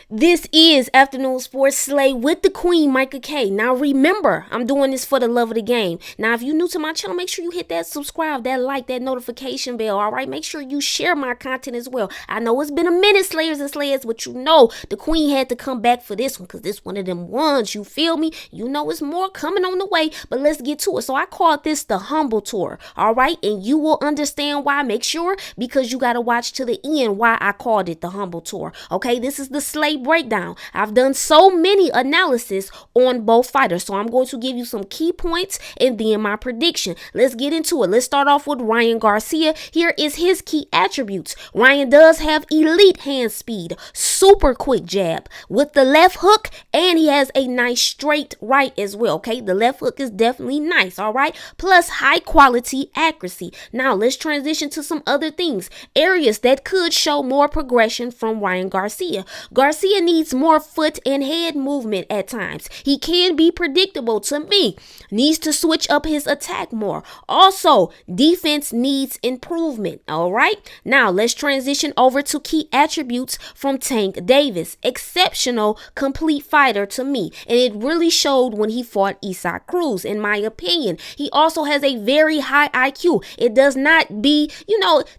This is Afternoon Sports Slay with the Queen, Micah K. Now remember, I'm doing this for the love of the game. Now, if you're new to my channel, make sure you hit that subscribe, that like, that notification bell, all right? Make sure you share my content as well. I know it's been a minute, Slayers and Slayers, but you know the Queen had to come back for this one because this one of them ones, you feel me? You know it's more coming on the way, but let's get to it. So I called this the Humble Tour, all right? And you will understand why. Make sure, because you got to watch to the end why I called it the Humble Tour, okay? This is the Slay breakdown. I've done so many analysis on both fighters, so I'm going to give you some key points and then my prediction. Let's get into it. Let's start off with Ryan Garcia. Here is his key attributes. Ryan does have elite hand speed, super quick jab with the left hook, and he has a nice straight right as well, okay? The left hook is definitely nice, all right? Plus high quality accuracy. Now let's transition to some other things, areas that could show more progression from Ryan Garcia. Garcia needs more foot and head movement at times. He can be predictable to me. Needs to switch up his attack more. Also, defense needs improvement. All right. Now let's transition over to key attributes from Tank Davis. Exceptional, complete fighter to me. And it really showed when he fought Isaac Cruz, in my opinion. He also has a very high IQ. It does not be,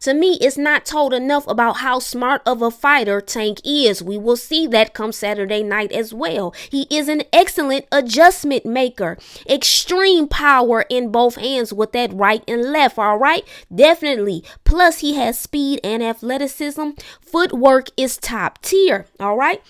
to me, it's not told enough about how smart of a fighter Tank is. We will see that come Saturday night as well. He is an excellent adjustment maker. Extreme power in both hands with that right and left, all right? Definitely. Plus, he has speed and athleticism. Footwork is top tier, all right?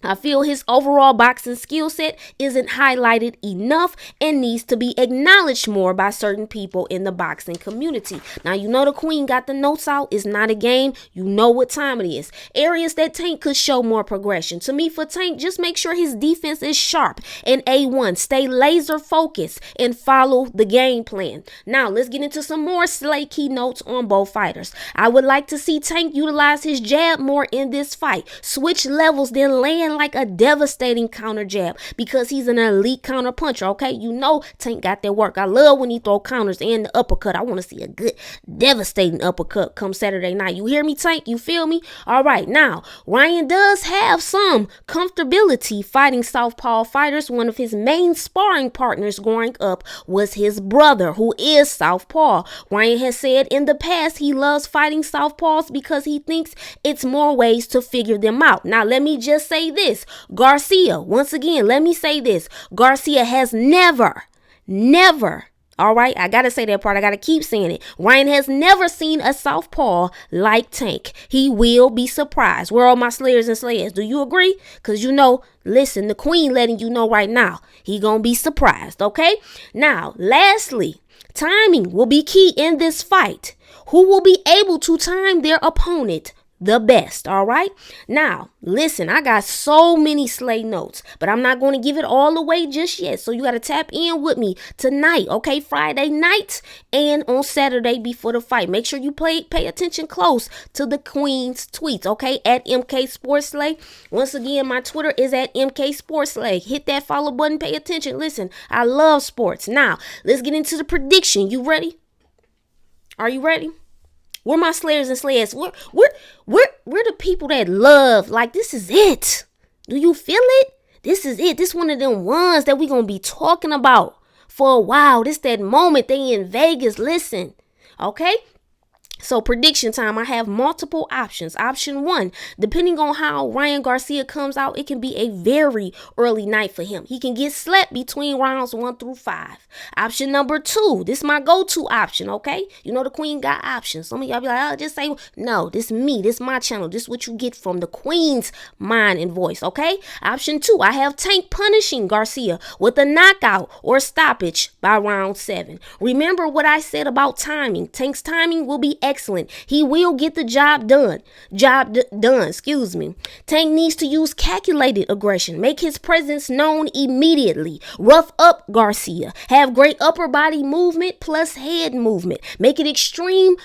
I feel his overall boxing skill set isn't highlighted enough and needs to be acknowledged more by certain people in the boxing community. Now, you know the Queen got the notes out. It's not a game. You know what time it is. Areas that Tank could show more progression. To me, for Tank, just make sure his defense is sharp and A1. Stay laser focused and follow the game plan. Now, let's get into some more Slay key notes on both fighters. I would like to see Tank utilize his jab more in this fight. Switch levels, then land like a devastating counter jab because he's an elite counter puncher, okay? You know Tank got that work. I love when he throw counters and the uppercut. I want to see a good devastating uppercut come Saturday night. You hear me, Tank? You feel me? All right, now Ryan does have some comfortability fighting southpaw fighters. One of his main sparring partners growing up was his brother, who is southpaw. Ryan has said in the past he loves fighting southpaws because he thinks it's more ways to figure them out. Now let me just say this. Garcia, once again, let me say this. Garcia has never, all right, I got to say that part. I got to keep saying it. Ryan has never seen a southpaw like Tank. He will be surprised. Where are my Slayers and Slayers? Do you agree? Because listen, the Queen letting you know right now, he going to be surprised, okay? Now, lastly, timing will be key in this fight. Who will be able to time their opponent the best, all right? Now, listen, I got so many Slay notes, but I'm not going to give it all away just yet. So you got to tap in with me tonight, okay? Friday night and on Saturday before the fight. Make sure you pay attention close to the Queen's tweets, okay? At MK Sports Slay. Once again, my Twitter is at MK Sports Slay. Hit that follow button. Pay attention. Listen, I love sports. Now, let's get into the prediction. You ready? Are you ready? We're my Slayers and Slayers. We're the people that love. Like, this is it. Do you feel it? This is it. This one of them ones that we gonna be talking about for a while. This that moment they in Vegas. Listen, okay? So prediction time, I have multiple options. Option 1, depending on how Ryan Garcia comes out, it can be a very early night for him. He can get slept between rounds 1 through 5. Option number 2, this is my go-to option, okay? You know the Queen got options. Some of y'all be like, oh, just say, no, this me, this my channel. This is what you get from the Queen's mind and voice, okay? Option 2, I have Tank punishing Garcia with a knockout or stoppage by round 7. Remember what I said about timing. Tank's timing will be excellent. He will get the job done. Excuse me. Tank needs to use calculated aggression. Make his presence known immediately. Rough up Garcia. Have great upper body movement plus head movement. Make it extremely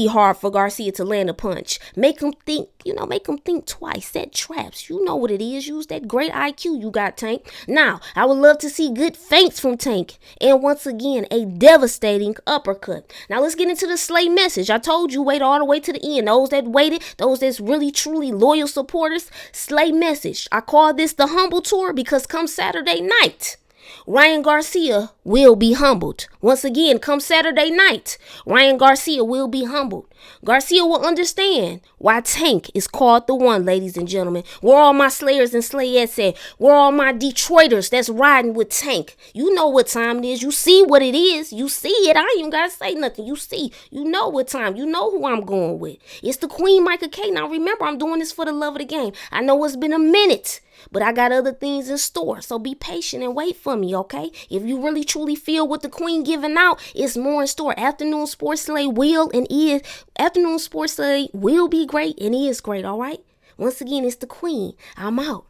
hard for Garcia to land a punch. Make him think, make them think twice. Set traps. You know what it is. Use that great IQ you got, Tank. Now, I would love to see good feints from Tank. And once again, a devastating uppercut. Now, let's get into the Slay message. I told you, wait all the way to the end. Those that waited, those that's really, truly loyal supporters, Slay message. I call this the humble tour because come Saturday night, Ryan Garcia will be humbled. Once again, come Saturday night, Ryan Garcia will be humbled. Garcia will understand why Tank is called the one, ladies and gentlemen. Where all my Slayers and Slayettes at? Where all my Detroiters that's riding with Tank? You know what time it is. You see what it is. You see it. I ain't even got to say nothing. You see. You know what time. You know who I'm going with. It's the Queen Micah K. Now remember, I'm doing this for the love of the game. I know it's been a minute, but I got other things in store. So be patient and wait for me, okay? If you really truly feel what the Queen giving out, it's more in store. Afternoon Sports Slay will and is. Afternoon Sports Slay will be great and is great, all right? Once again, it's the Queen. I'm out.